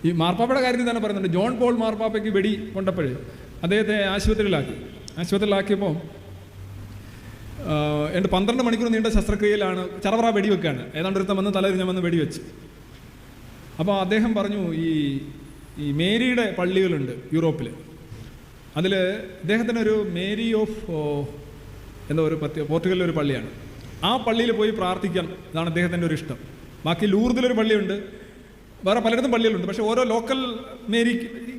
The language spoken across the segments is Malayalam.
ഈ മാർപ്പാപ്പയുടെ കാര്യത്തിൽ തന്നെ പറയുന്നുണ്ട്. ജോൺ പോൾ മാർപ്പാപ്പയ്ക്ക് വെടി കൊണ്ടപ്പോൾ അദ്ദേഹത്തെ ആശുപത്രിയിലാക്കിയപ്പോൾ 12 മണിക്കൂർ നീണ്ട ശസ്ത്രക്രിയയിലാണ്. ചറവറ വെടിവെക്കുകയാണ്. ഏതാണ്ട് ഒരുത്തം വന്ന് തലതിരിഞ്ഞ വന്ന് വെടിവെച്ച്. അപ്പോൾ അദ്ദേഹം പറഞ്ഞു, ഈ മേരിയുടെ പള്ളികളുണ്ട് യൂറോപ്പിൽ. അതിൽ ഇദ്ദേഹത്തിനൊരു മേരി ഓഫ് ഒരു പോർച്ചുഗലിലൊരു പള്ളിയാണ്. ആ പള്ളിയിൽ പോയി പ്രാർത്ഥിക്കാൻ ഇതാണ് അദ്ദേഹത്തിൻ്റെ ഒരു ഇഷ്ടം. ബാക്കി ലൂർദിലൊരു പള്ളിയുണ്ട്, വേറെ പലയിടത്തും പള്ളികളുണ്ട്. പക്ഷേ ഓരോ ലോക്കൽ മേരി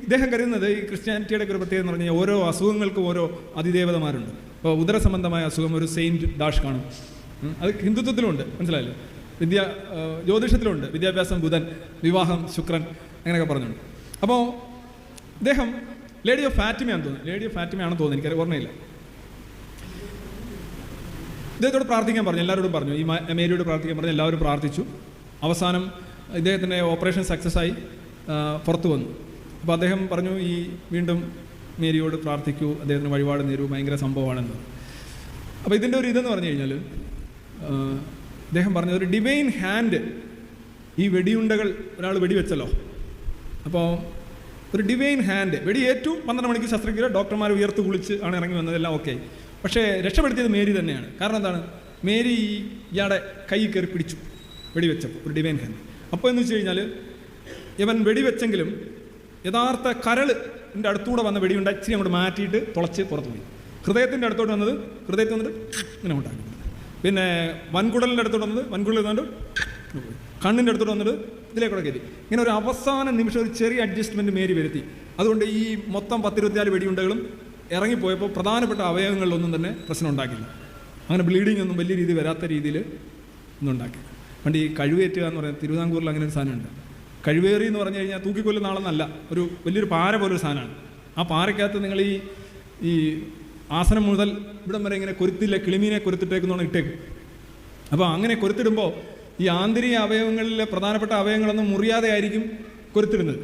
ഇദ്ദേഹം കരുതുന്നത് ഈ ക്രിസ്ത്യാനിറ്റിയുടെ ഒരു പ്രത്യേകത എന്ന് പറഞ്ഞു കഴിഞ്ഞാൽ ഓരോ അസുഖങ്ങൾക്കും ഓരോ അതിദേവതമാരുണ്ട്. ഇപ്പോൾ ഉദരസംബന്ധമായ അസുഖം ഒരു സെയിൻറ്റ് ഡാഷ് കാണും. അത് ഹിന്ദുത്വത്തിലുണ്ട്, മനസ്സിലായല്ലോ. ജ്യോതിഷത്തിലുണ്ട്, വിദ്യാഭ്യാസം ബുധൻ, വിവാഹം ശുക്രൻ, അങ്ങനെയൊക്കെ പറഞ്ഞുണ്ട്. അപ്പോൾ ഇദ്ദേഹം ലേഡി ഓഫ് ഫാറ്റിമയാണെന്ന് തോന്നുന്നു, എനിക്കത് ഓർമ്മയില്ല. ഇദ്ദേഹത്തോട് പ്രാർത്ഥിക്കാൻ പറഞ്ഞു, എല്ലാവരോടും പറഞ്ഞു, ഈ മേരിയോട് പ്രാർത്ഥിക്കാൻ പറഞ്ഞു. എല്ലാവരും പ്രാർത്ഥിച്ചു. അവസാനം ഇദ്ദേഹത്തിൻ്റെ ഓപ്പറേഷൻ സക്സസ് ആയി പുറത്തു വന്നു. അപ്പോൾ അദ്ദേഹം പറഞ്ഞു, വീണ്ടും മേരിയോട് പ്രാർത്ഥിക്കൂ, അദ്ദേഹത്തിന് വഴിപാട് നേരൂ, ഭയങ്കര സംഭവമാണെന്ന്. അപ്പോൾ ഇതിൻ്റെ ഒരു ഇതെന്ന് പറഞ്ഞു കഴിഞ്ഞാൽ അദ്ദേഹം പറഞ്ഞത് ഒരു ഡിവൈൻ ഹാൻഡ്. ഈ വെടിയുണ്ടകൾ ഒരാൾ വെടിവെച്ചല്ലോ, അപ്പോൾ ഒരു ഡിവൈൻ ഹാൻഡ് വെടിയേറ്റു. 12 മണിക്ക് ശസ്ത്രക്രിയ, ഡോക്ടർമാർ ഉയർത്ത് കുളിച്ച് ആണ് ഇറങ്ങി വന്നതെല്ലാം ഓക്കെ. പക്ഷേ രക്ഷപ്പെടുത്തിയത് മേരി തന്നെയാണ്. കാരണം എന്താണ്? മേരി ഇയാളുടെ കൈ കയറി പിടിച്ചു വെടിവെച്ചപ്പോൾ, ഒരു ഡിവൈൻ ഹാൻഡ്. അപ്പോൾ എന്ന് വെച്ച് കഴിഞ്ഞാൽ ഇവൻ വെടിവെച്ചെങ്കിലും യഥാർത്ഥ കരളിൻ്റെ അടുത്തൂടെ വന്ന വെടിയുണ്ട ഇച്ചിരി അങ്ങോട്ട് മാറ്റിയിട്ട് തുളച്ച് പുറത്തു പോയി. ഹൃദയത്തിൻ്റെ അടുത്തോട്ട് വന്നത് ഹൃദയത്തിൽ വന്നിട്ട് ഇങ്ങനെ ഉണ്ടാക്കി. പിന്നെ വൻകുടലിൻ്റെ അടുത്തോട്ട് വന്നത് വൻകുടലിൽ വന്നിട്ട് കണ്ണിൻ്റെ അടുത്തോട്ട് വന്നിട്ട് ഇതിലേക്കൂടെ കയറി. ഇങ്ങനെ ഒരു അവസാന നിമിഷം ഒരു ചെറിയ അഡ്ജസ്റ്റ്മെൻറ്റ് മേരി വരുത്തി. അതുകൊണ്ട് ഈ മൊത്തം 10-24 വെടിയുണ്ടകളും ഇറങ്ങിപ്പോയപ്പോൾ പ്രധാനപ്പെട്ട അവയവങ്ങളിലൊന്നും തന്നെ പ്രശ്നം ഉണ്ടാക്കില്ല. അങ്ങനെ ബ്ലീഡിങ് ഒന്നും വലിയ രീതിയിൽ വരാത്ത രീതിയിൽ ഒന്നും ഉണ്ടാക്കില്ല. പണ്ട് ഈ കഴിവേറ്റുക എന്ന് പറയുന്നത് തിരുവിതാംകൂറിൽ അങ്ങനെ ഒരു സാധനമുണ്ട്. കഴിവേറി എന്ന് പറഞ്ഞു കഴിഞ്ഞാൽ തൂക്കിക്കൊല്ലുന്ന ആളെന്നല്ല, ഒരു വലിയൊരു പാര പോലൊരു സാധനമാണ്. ആ പാരയ്ക്കകത്ത് നിങ്ങൾ ഈ ആസനം മുതൽ ഇവിടം വരെ ഇങ്ങനെ കൊരുത്തില്ല, കിളിമീനെ കൊരുത്തിട്ടേക്കുന്നോണം ഇട്ടേക്കും. അപ്പോൾ അങ്ങനെ കൊരുത്തിടുമ്പോൾ ഈ ആന്തരിക അവയവങ്ങളിലെ പ്രധാനപ്പെട്ട അവയവങ്ങളൊന്നും മുറിയാതെ ആയിരിക്കും കൊരുത്തിടുന്നത്.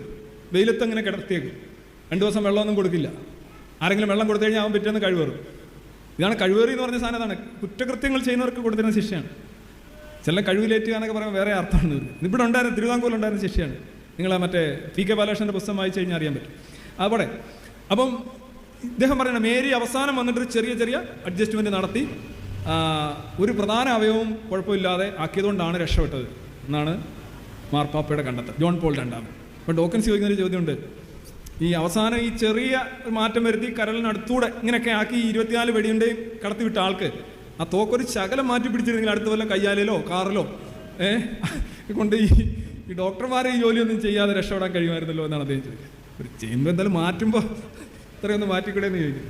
വെയിലത്ത് അങ്ങനെ കിടത്തിയേക്കും. 2 ദിവസം വെള്ളമൊന്നും കൊടുക്കില്ല. ആരെങ്കിലും വെള്ളം കൊടുത്തു കഴിഞ്ഞാൽ അവൻ പിറ്റേന്ന് കഴിവേറും. ഇതാണ് കഴിവേറി എന്ന് പറഞ്ഞ സാധനം. അതാണ് കുറ്റകൃത്യങ്ങൾ ചെയ്യുന്നവർക്ക് കൊടുത്തിരുന്ന ശിക്ഷയാണ്. ചില കഴിവിലേറ്റുക എന്നൊക്കെ പറയുമ്പോൾ വേറെ അർത്ഥമാണ്. ഇവിടെ ഉണ്ടായിരുന്ന തിരുവിതാംകൂറിലുണ്ടായിരുന്ന ശിക്ഷയാണ്. നിങ്ങൾ മറ്റേ PK ബാലകൃഷ്ണൻ്റെ പുസ്തകം വായിച്ചു കഴിഞ്ഞാൽ അറിയാൻ പറ്റും. അവിടെ അപ്പം ഇദ്ദേഹം പറയുന്നത് മേരി അവസാനം വന്നിട്ട് ചെറിയ അഡ്ജസ്റ്റ്മെൻറ്റ് നടത്തി ഒരു പ്രധാന അവയവവും കുഴപ്പമില്ലാതെ ആക്കിയതുകൊണ്ടാണ് രക്ഷപ്പെട്ടത് എന്നാണ് മാർപ്പാപ്പയുടെ കണ്ടെത്തൽ, ജോൺ പോൾ രണ്ടാമൻ. അപ്പോൾ ഡോക്കൻസ് ചോദിക്കുന്നൊരു ചോദ്യമുണ്ട്. ഈ അവസാനം ഈ ചെറിയ മാറ്റം വരുത്തി കരളിനടുത്തൂടെ ഇങ്ങനെയൊക്കെ ആക്കി 24 വെടിയുണ്ടെയും കടത്തിവിട്ട ആൾക്ക് ആ തോക്കൊരു ശകലം മാറ്റി പിടിച്ചിരുന്നെങ്കിൽ അടുത്ത വല്ല കയ്യാലിലോ കാറിലോ കൊണ്ട് ഈ ഡോക്ടർമാരെ ഈ ജോലിയൊന്നും ചെയ്യാതെ രക്ഷപ്പെടാൻ കഴിയുമായിരുന്നല്ലോ എന്നാണ് അദ്ദേഹം ചോദിച്ചത്. ഒരു ചെയ്യുമ്പോൾ എന്തായാലും മാറ്റുമ്പോൾ ഇത്രയൊന്ന് മാറ്റിക്കൂടെ എന്ന് ചോദിക്കും.